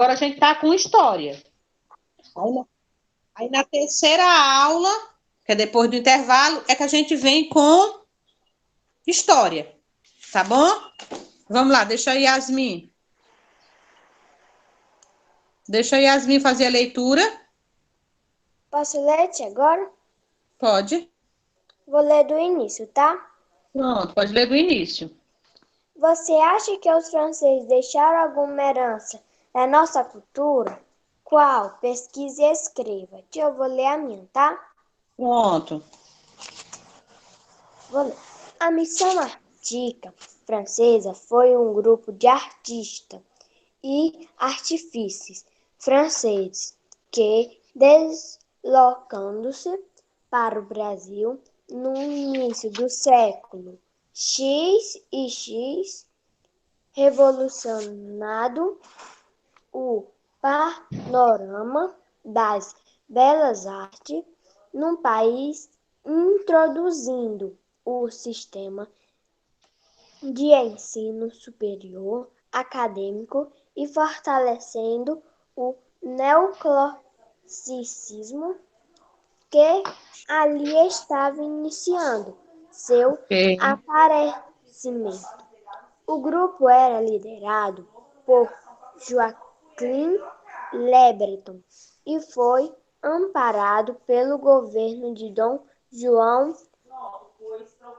Agora a gente está com história. Aí na terceira aula, que é depois do intervalo, é que a gente vem com história. Tá bom? Vamos lá, deixa a Yasmin. Deixa a Yasmin fazer a leitura. Posso ler agora? Pode. Vou ler do início, tá? Pronto, pode ler do início. Você acha que os franceses deixaram alguma herança na nossa cultura? Qual? Pesquise e escreva. Eu vou ler a minha, tá? Pronto. Vou ler. A missão artística francesa foi um grupo de artistas e artífices franceses que, deslocando-se para o Brasil no início do século X, revolucionando o panorama das belas artes no país, introduzindo o sistema de ensino superior acadêmico e fortalecendo o neoclassicismo que ali estava iniciando seu aparecimento. O grupo era liderado por Joaquim Le Breton e foi amparado pelo governo de Dom João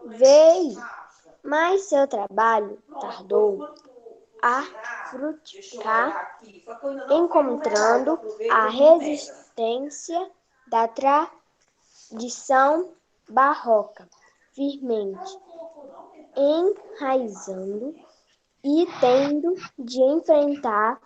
VI, mas seu trabalho tardou a frutificar, encontrando a resistência da tradição barroca firmemente enraizando e tendo de enfrentar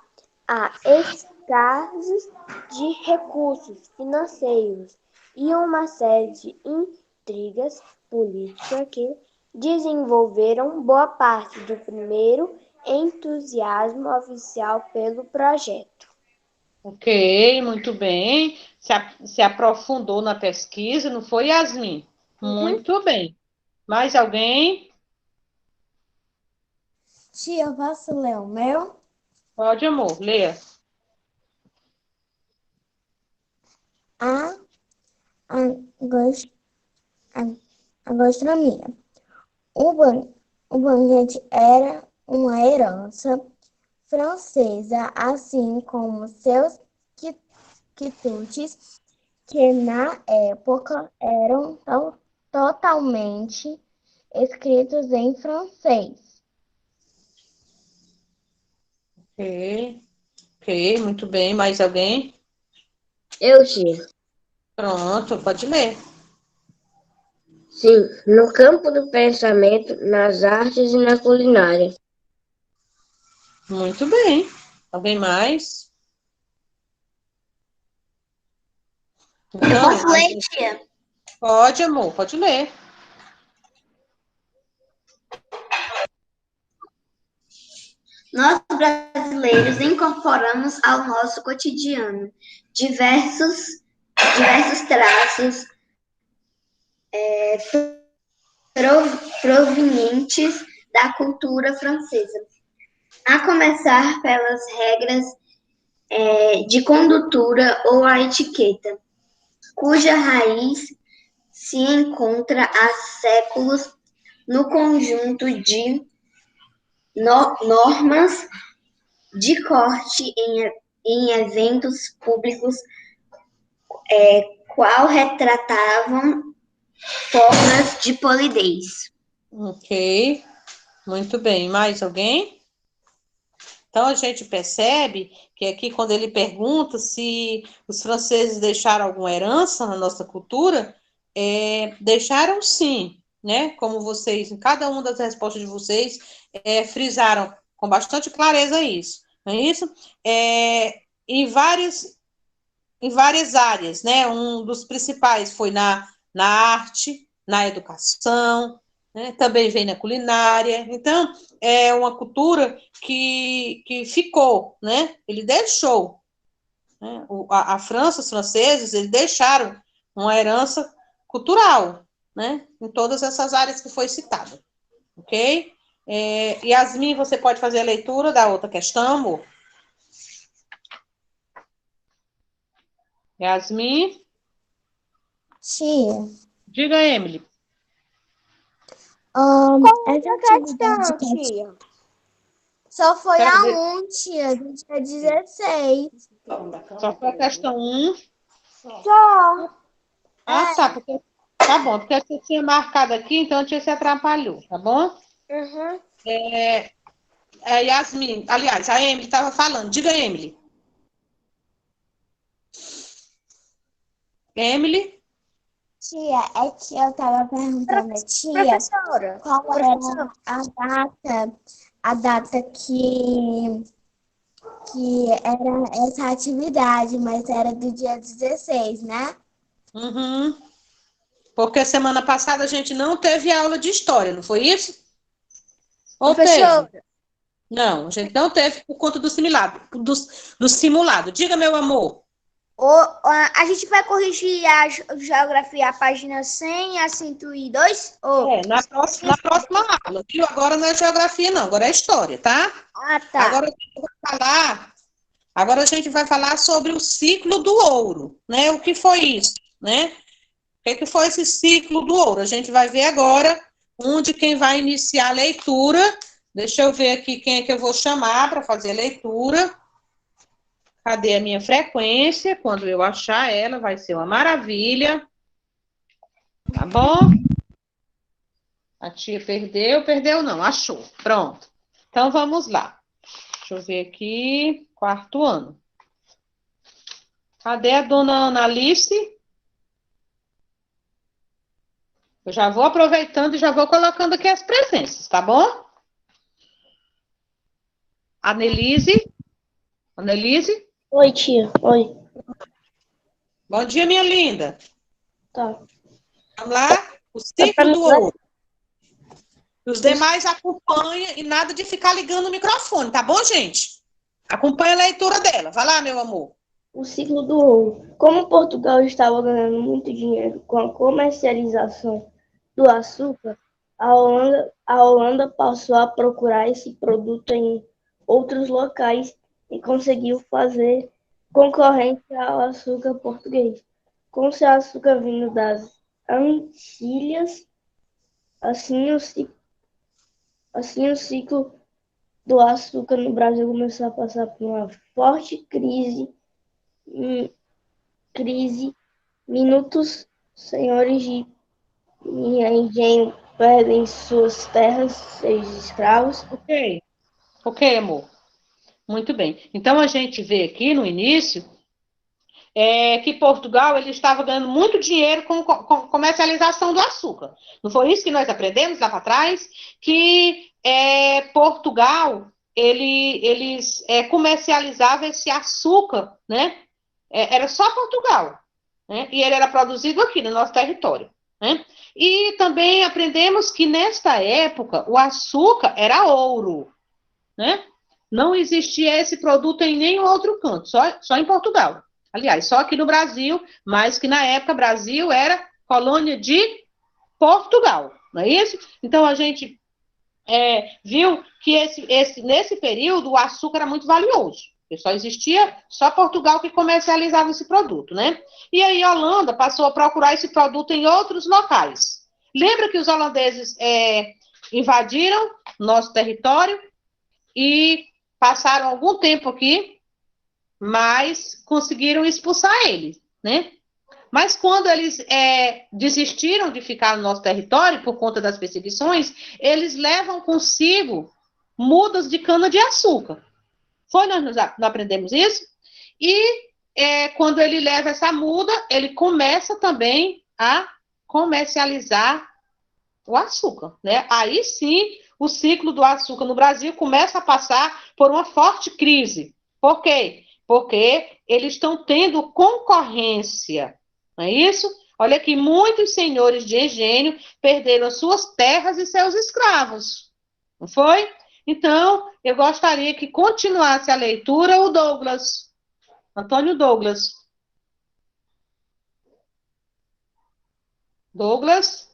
a escassez de recursos financeiros e uma série de intrigas políticas que desenvolveram boa parte do primeiro entusiasmo oficial pelo projeto. Ok, muito bem. Se aprofundou na pesquisa, não foi, Yasmin? Muito bem. Mais alguém? Tia, eu posso ler o meu? Pode, amor, leia. A, gos- a gastronomia. O, ban, o banquete era uma herança francesa, assim como seus quitutes, que na época eram totalmente escritos em francês. Ok, ok, muito bem. Mais alguém? Eu, tia. Pronto, pode ler. Sim, no campo do pensamento, nas artes e na culinária. Muito bem. Alguém mais? Eu Então, posso ler, tia? pode, amor, pode ler. Nós, brasileiros, incorporamos ao nosso cotidiano diversos traços provenientes da cultura francesa, a começar pelas regras de conduta ou a etiqueta, cuja raiz se encontra há séculos no conjunto de normas de corte em eventos públicos, qual retratavam formas de polidez. Ok, muito bem. Mais alguém? Então, a gente percebe que aqui, quando ele pergunta se os franceses deixaram alguma herança na nossa cultura, deixaram sim, né? Como vocês, em cada uma das respostas de vocês, frisaram com bastante clareza isso, não é isso? Em várias áreas, né? Um dos principais foi na arte, na educação, né? Também vem na culinária. Então, é uma cultura que ficou, né? Ele deixou, né? A França, os franceses, eles deixaram uma herança cultural, né? Em todas essas áreas que foi citada, ok? Yasmin, você pode fazer a leitura da outra questão, amor? Yasmin, Tia, diga, Emily. essa atividade tia? só foi Quero a ver. tia, do dia 16. Só foi a questão 1. Só. Ah, tá, porque tá bom, porque você tinha marcado aqui, então a tia se atrapalhou, tá bom? Uhum. Yasmin, aliás, a Emily estava falando. Diga, Emily. Emily? Tia, é que eu tava perguntando a tia Professora. qual era a data que era essa atividade, mas era do dia 16, né? Uhum. Porque semana passada a gente não teve aula de história, não foi isso? Ou teve? Professora. Não, a gente não teve por conta do simulado. Do simulado. Diga, meu amor. A gente vai corrigir a geografia, a página 100 a 102? Na próxima aula, viu? Agora não é geografia, não, agora é história, tá? Ah, tá. Agora a gente vai falar sobre o ciclo do ouro, né? O que foi isso, né? O que foi esse ciclo do ouro? A gente vai ver agora onde quem vai iniciar a leitura. Deixa eu ver aqui quem é que eu vou chamar para fazer a leitura. Cadê a minha frequência? Quando eu achar ela, vai ser uma maravilha. Tá bom? A tia perdeu não, achou. Pronto. Então vamos lá. Deixa eu ver aqui. Quarto ano. Cadê a dona Analice? Eu já vou aproveitando e já vou colocando aqui as presenças, tá bom? Anelise? Anelise? Oi, tia. Oi. Bom dia, minha linda. Tá. Vamos lá? O ciclo do ouro. Os demais acompanham e nada de ficar ligando o microfone, tá bom, gente? Acompanha a leitura dela. Vai lá, meu amor. O ciclo do ouro. Como Portugal estava ganhando muito dinheiro com a comercialização do açúcar, a Holanda passou a procurar esse produto em outros locais e conseguiu fazer concorrência ao açúcar português. Com seu açúcar vindo das Antilhas, assim o ciclo do açúcar no Brasil começou a passar por uma forte crise. Muitos senhores de engenho perdem suas terras, seus escravos. Ok, amor. Muito bem. Então, a gente vê aqui no início que Portugal ele estava ganhando muito dinheiro com comercialização do açúcar. Não foi isso que nós aprendemos lá para trás? Que Portugal eles comercializavam esse açúcar, né? Era só Portugal, né? E ele era produzido aqui no nosso território, né? E também aprendemos que nesta época o açúcar era ouro, né? Não existia esse produto em nenhum outro canto, só em Portugal. Aliás, só aqui no Brasil, mas que na época o Brasil era colônia de Portugal, não é isso? Então a gente viu que nesse período o açúcar era muito valioso. Porque só existia só Portugal que comercializava esse produto, né? E aí a Holanda passou a procurar esse produto em outros locais. Lembra que os holandeses invadiram nosso território e passaram algum tempo aqui, mas conseguiram expulsar eles, né? Mas quando eles desistiram de ficar no nosso território por conta das perseguições, eles levam consigo mudas de cana-de-açúcar. Nós aprendemos isso? E quando ele leva essa muda, ele começa também a comercializar o açúcar, né? Aí sim, o ciclo do açúcar no Brasil começa a passar por uma forte crise. Por quê? Porque eles estão tendo concorrência, não é isso? Olha que muitos senhores de engenho perderam suas terras e seus escravos, não foi? Então, eu gostaria que continuasse a leitura o Douglas, Antônio Douglas. Douglas?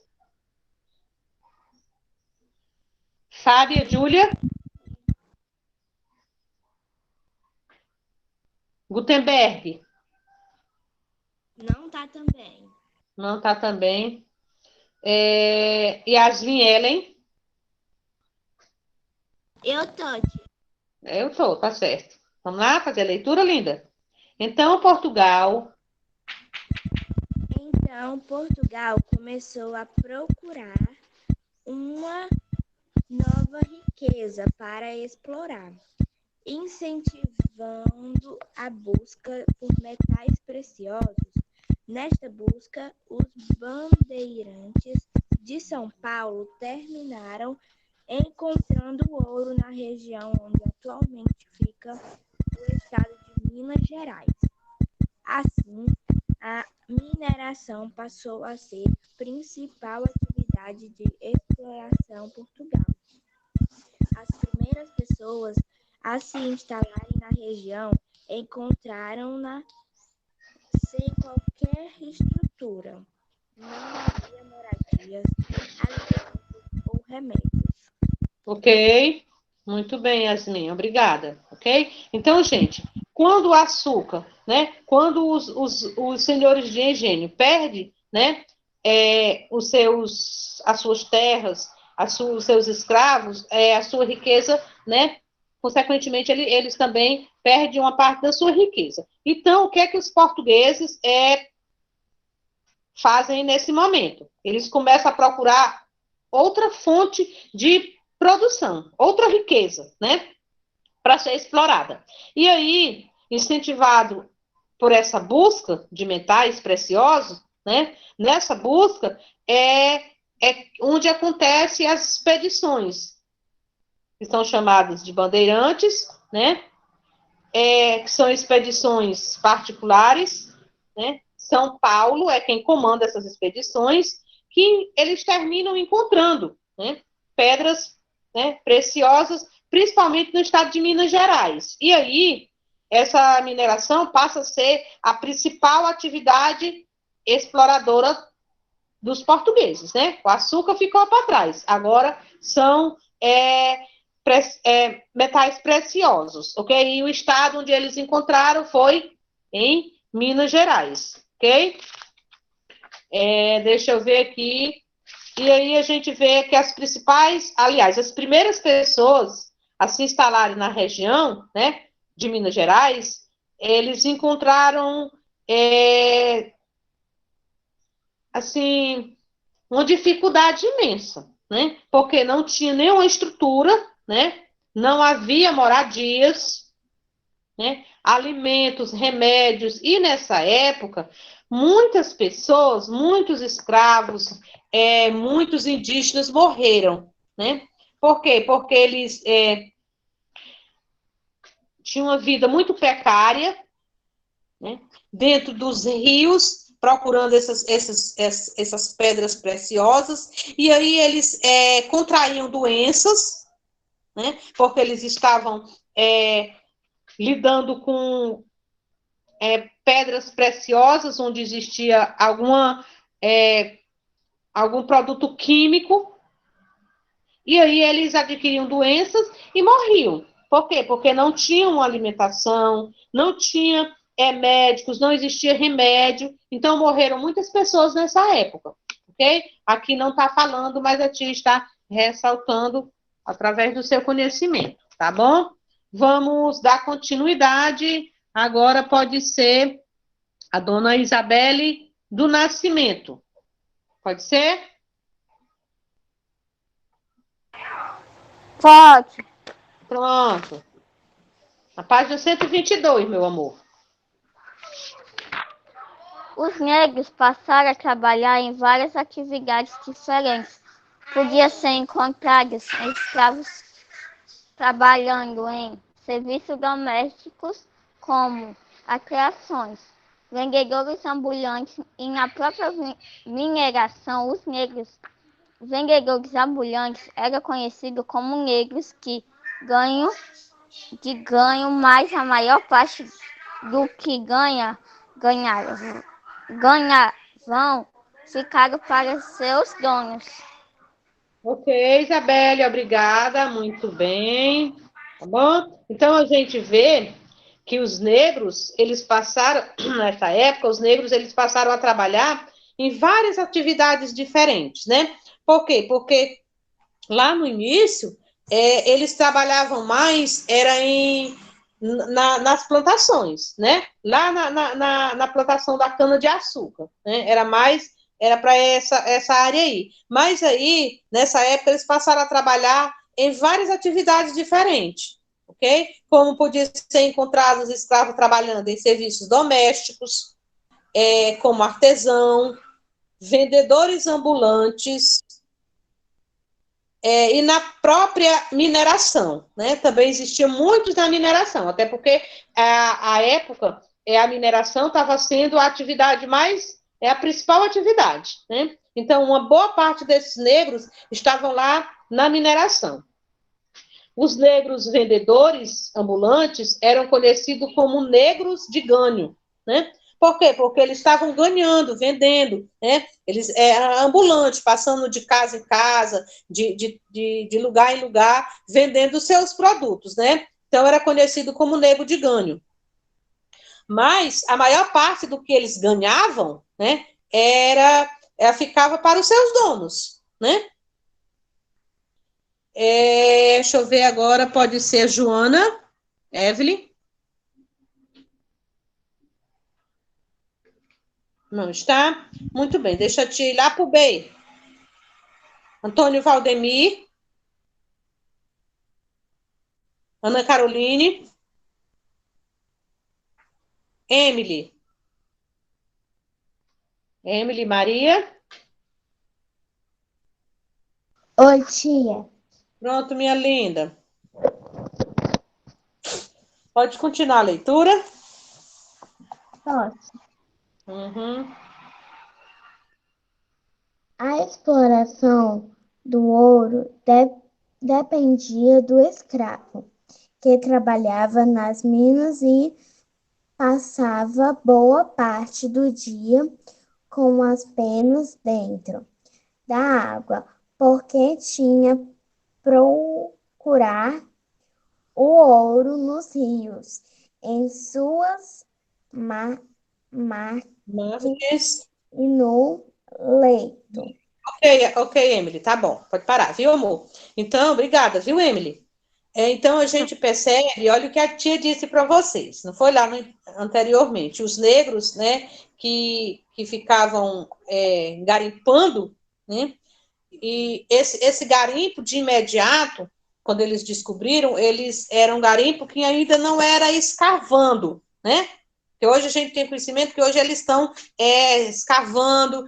Fábia, Júlia? Gutenberg. Não tá também. Não tá também. Yasmin Ellen? Eu tô, tia. Eu tô, tá certo. Vamos lá fazer a leitura, linda? Então, Portugal. Então, Portugal começou a procurar uma nova riqueza para explorar, incentivando a busca por metais preciosos. Nesta busca, os bandeirantes de São Paulo terminaram encontrando ouro na região onde atualmente fica o estado de Minas Gerais. Assim, a mineração passou a ser a principal atividade de exploração em Portugal. As primeiras pessoas a se instalarem na região encontraram-na sem qualquer estrutura. Não havia moradias, alimentos ou remédios. Ok? Muito bem, Yasmin, obrigada. Ok? Então, gente, quando o açúcar, né? Quando os senhores de engenho perdem, né? As suas terras, os seus escravos, a sua riqueza, né? Consequentemente, eles também perdem uma parte da sua riqueza. Então, o que é que os portugueses fazem nesse momento? Eles começam a procurar outra fonte de produção, outra riqueza, né? Para ser explorada. E aí, incentivado por essa busca de metais preciosos, né? Nessa busca é onde acontecem as expedições, que são chamadas de bandeirantes, né? Que são expedições particulares, né? São Paulo é quem comanda essas expedições, que eles terminam encontrando, né? Pedras, né, preciosas, principalmente no estado de Minas Gerais. E aí, essa mineração passa a ser a principal atividade exploradora dos portugueses, né? O açúcar ficou para trás. Agora são metais preciosos, ok? E o estado onde eles encontraram foi em Minas Gerais, ok? Deixa eu ver aqui. E aí a gente vê que as primeiras pessoas a se instalarem na região, né, de Minas Gerais, eles encontraram, assim, uma dificuldade imensa, né? Porque não tinha nenhuma estrutura, né? Não havia moradias, né? Alimentos, remédios, e nessa época, muitas pessoas, muitos escravos, muitos indígenas morreram, né? Por quê? Porque eles tinham uma vida muito precária, né? Dentro dos rios, procurando essas pedras preciosas, e aí eles contraíam doenças, né? Porque eles estavam lidando com pedras preciosas, onde existia algum produto químico, e aí eles adquiriam doenças e morriam. Por quê? Porque não tinham alimentação, não tinha médicos, não existia remédio, então morreram muitas pessoas nessa época, ok? Aqui não está falando, mas a tia está ressaltando através do seu conhecimento, tá bom? Vamos dar continuidade, agora pode ser a dona Isabelle do Nascimento. Pode ser? Pode. Pronto. Na página 122, meu amor. Os negros passaram a trabalhar em várias atividades diferentes. Podiam ser encontrados escravos trabalhando em serviços domésticos, como as criações, vendedores ambulantes e na própria mineração, os negros vendedores ambulantes eram conhecidos como negros que ganham mais a maior parte do que ganhavam ficaram para seus donos. Ok, Isabelle, obrigada, muito bem. Tá bom? Então a gente vê que os negros, eles passaram, nessa época, os negros, eles passaram a trabalhar em várias atividades diferentes, né? Por quê? Porque lá no início, eles trabalhavam mais, nas plantações, né? Lá na plantação da cana-de-açúcar, né? Era para essa área aí. Mas aí, nessa época, eles passaram a trabalhar em várias atividades diferentes, ok? Como podia ser encontrados escravos trabalhando em serviços domésticos, como artesão, vendedores ambulantes, e na própria mineração, né? Também existia muitos na mineração, até porque a época, a mineração estava sendo a atividade a principal atividade, né? Então, uma boa parte desses negros estavam lá na mineração. Os negros vendedores ambulantes eram conhecidos como negros de ganho, né? Por quê? Porque eles estavam ganhando, vendendo, né? Eles eram ambulantes, passando de casa em casa, de lugar em lugar, vendendo seus produtos, né? Então, era conhecido como negro de ganho. Mas a maior parte do que eles ganhavam, né, ficava para os seus donos, né? Deixa eu ver agora, pode ser Joana, Evelyn. Não está? Muito bem, deixa eu te ir lá para o B. Antônio Valdemir. Ana Caroline. Emily. Emily Maria. Oi, tia. Pronto, minha linda. Pode continuar a leitura? Posso. Uhum. A exploração do ouro dependia do escravo, que trabalhava nas minas e passava boa parte do dia com as penas dentro da água, porque tinha procurar o ouro nos rios, em suas Marques. e no leito. Ok, Emily, tá bom, pode parar, viu, amor? Então, obrigada, viu, Emily? Então, a gente percebe, olha o que a tia disse para vocês, não foi lá anteriormente, os negros, né, que ficavam garimpando, né, e esse garimpo, de imediato, quando eles descobriram, eles eram garimpo que ainda não era escavando, né? Porque hoje a gente tem conhecimento que hoje eles estão escavando,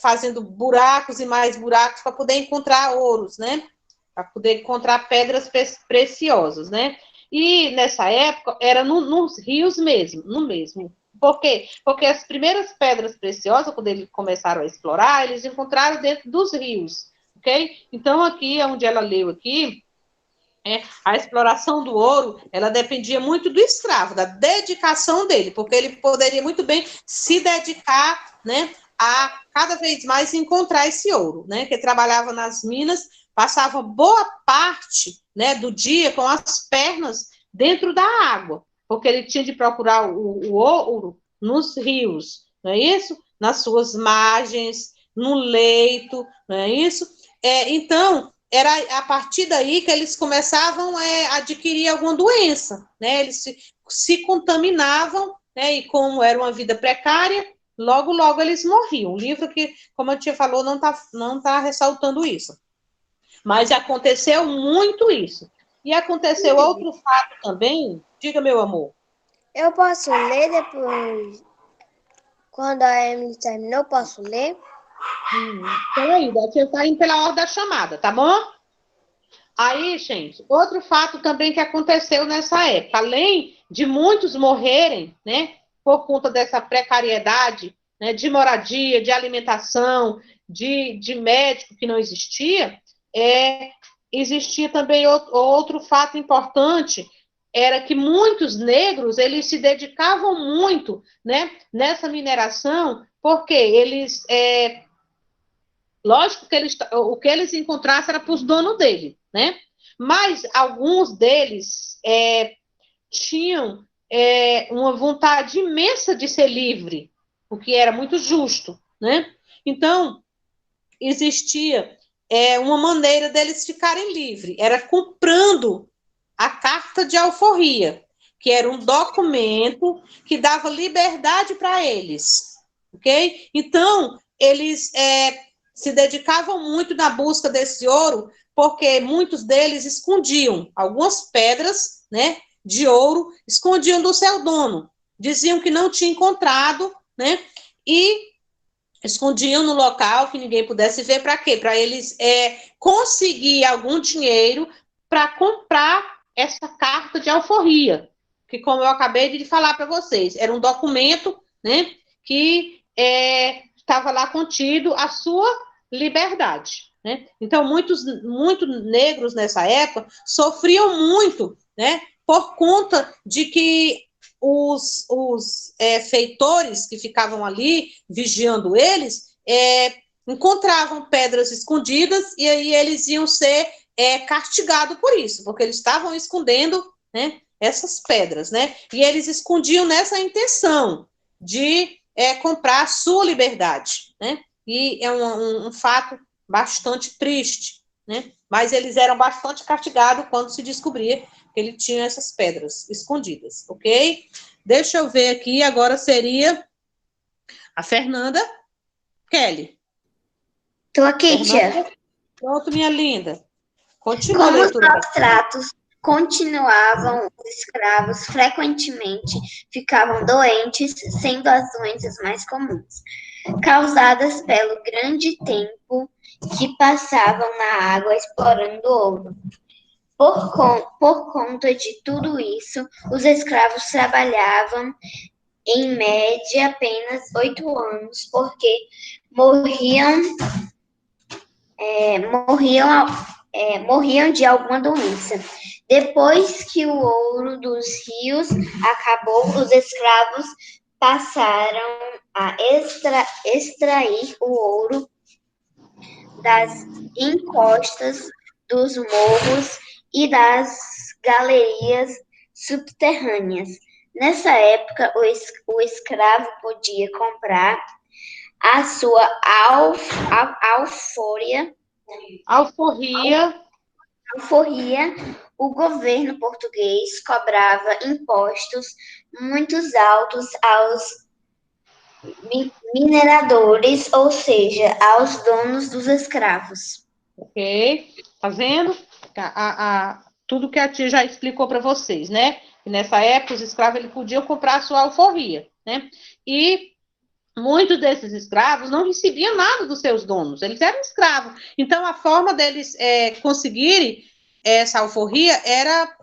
fazendo buracos e mais buracos para poder encontrar ouros, né? Para poder encontrar pedras preciosas, né? E nessa época era nos rios mesmo, no mesmo. Por quê? Porque as primeiras pedras preciosas, quando eles começaram a explorar, eles encontraram dentro dos rios, ok? Então, aqui, onde ela leu aqui, a exploração do ouro, ela dependia muito do escravo, da dedicação dele, porque ele poderia muito bem se dedicar, né, a cada vez mais encontrar esse ouro, né, que trabalhava nas minas, passava boa parte, né, do dia com as pernas dentro da água, porque ele tinha de procurar o ouro nos rios, não é isso? Nas suas margens, no leito, não é isso? Então, era a partir daí que eles começavam a adquirir alguma doença, né? Eles se contaminavam, né? E como era uma vida precária, logo, logo eles morriam. O livro que, como a tia falou, não tá ressaltando isso. Mas aconteceu muito isso. E aconteceu outro fato também. Diga, meu amor. Eu posso ler depois? Quando a Emily terminou, posso ler? Peraí, a tia está indo pela hora da chamada, tá bom? Aí, gente, outro fato também que aconteceu nessa época, além de muitos morrerem, né, por conta dessa precariedade, né, de moradia, de alimentação, de médico que não existia, existia também outro fato importante, era que muitos negros, eles se dedicavam muito, né, nessa mineração, porque eles, lógico que o que eles encontrassem era para os donos dele, né? Mas alguns deles tinham uma vontade imensa de ser livre, o que era muito justo, né? Então, existia uma maneira deles ficarem livres, era comprando a carta de alforria, que era um documento que dava liberdade para eles, ok? Então, eles se dedicavam muito na busca desse ouro, porque muitos deles escondiam algumas pedras, né, de ouro, escondiam do seu dono, diziam que não tinha encontrado, né, e escondiam no local que ninguém pudesse ver. Para quê? Para eles conseguir algum dinheiro para comprar essa carta de alforria, que, como eu acabei de falar para vocês, era um documento, né, que estava lá contido a sua liberdade, né? Então, muitos negros nessa época sofriam muito, né, por conta de que os feitores que ficavam ali vigiando eles encontravam pedras escondidas e aí eles iam ser castigados por isso, porque eles estavam escondendo, né, essas pedras, né? E eles escondiam nessa intenção de comprar a sua liberdade, né? E é um fato bastante triste, né? Mas eles eram bastante castigados quando se descobria que ele tinha essas pedras escondidas, ok? Deixa eu ver aqui, agora seria a Fernanda Kelly. Estou aqui, tia. Pronto, minha linda. Continua a Como os leitura. maus tratos continuavam, os escravos frequentemente ficavam doentes, sendo as doenças mais comuns, causadas pelo grande tempo que passavam na água explorando ouro. Por conta de tudo isso, os escravos trabalhavam, em média, apenas 8 anos, porque morriam morriam de alguma doença. Depois que o ouro dos rios acabou, os escravos passaram a extrair o ouro das encostas dos morros e das galerias subterrâneas. Nessa época, o escravo podia comprar a sua alforria, o governo português cobrava impostos muito altos aos mineradores, ou seja, aos donos dos escravos. Ok? Tá vendo? Tudo que a tia já explicou para vocês, né? Que nessa época os escravos podiam comprar a sua alforria, né? E muitos desses escravos não recebiam nada dos seus donos, eles eram escravos. Então, a forma deles conseguirem essa alforria era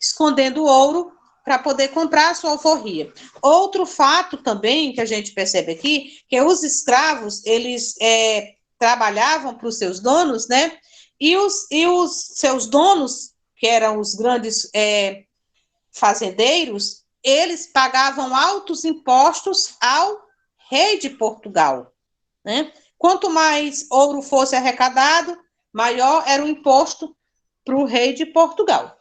escondendo ouro para poder comprar a sua alforria. Outro fato também que a gente percebe aqui, que os escravos, eles trabalhavam para os seus donos, né? E os seus donos, que eram os grandes fazendeiros, eles pagavam altos impostos ao rei de Portugal, né? Quanto mais ouro fosse arrecadado, maior era o imposto para o rei de Portugal,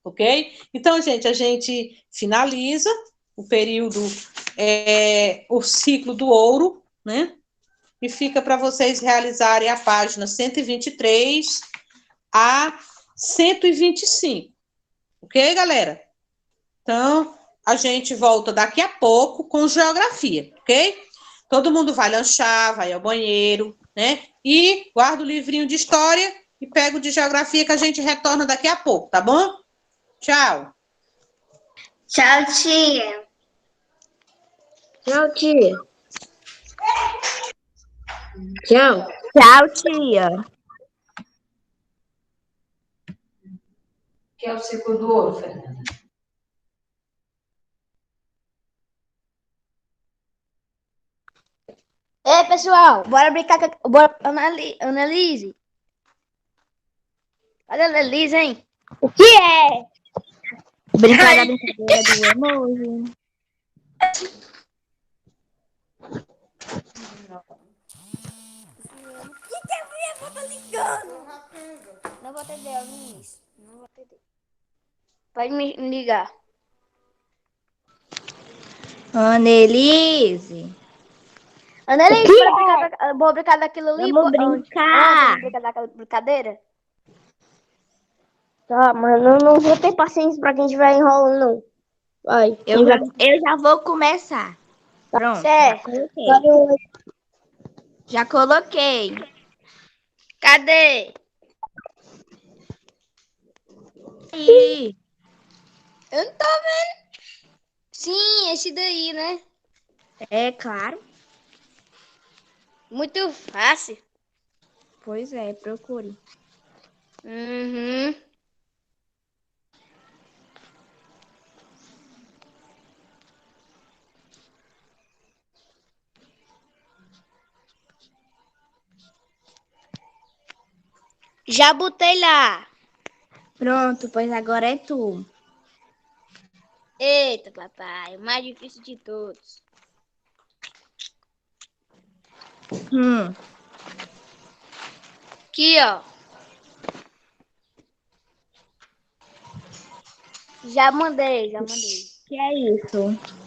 ok? Então, gente, a gente finaliza o período, o ciclo do ouro, né? E fica para vocês realizarem a página 123 a 125, ok, galera? Então, a gente volta daqui a pouco com geografia, ok? Todo mundo vai lanchar, vai ao banheiro, né? E guarda o livrinho de história e pega o de geografia que a gente retorna daqui a pouco, tá bom? Tchau. Tchau, tia. Tchau, tia. Tchau. Tchau, tia. Que é o ciclo do ouro, Fernanda? Ei, pessoal, bora brincar com bora, Annelise. Cadê a Annelise, hein? O que é? Brincar da brincadeira do emoji. Não vou atender, Annelise. Não vou atender. Pode me ligar. Annelise. Annelise, bora brincar daquilo ali? Vamos brincar. Vamos brincar daquela brincadeira? Tá, mas eu não vou ter paciência pra quem estiver enrolando, não. Vai. Eu já vou começar. Pronto. Certo. Já coloquei. Cadê? Aí. Eu não tô vendo. Sim, esse daí, né? É claro. Muito fácil. Pois é, procure. Uhum. Já botei lá. Pronto, pois agora é tu. Eita, papai, o mais difícil de todos. Aqui, ó. Já mandei. Que é isso?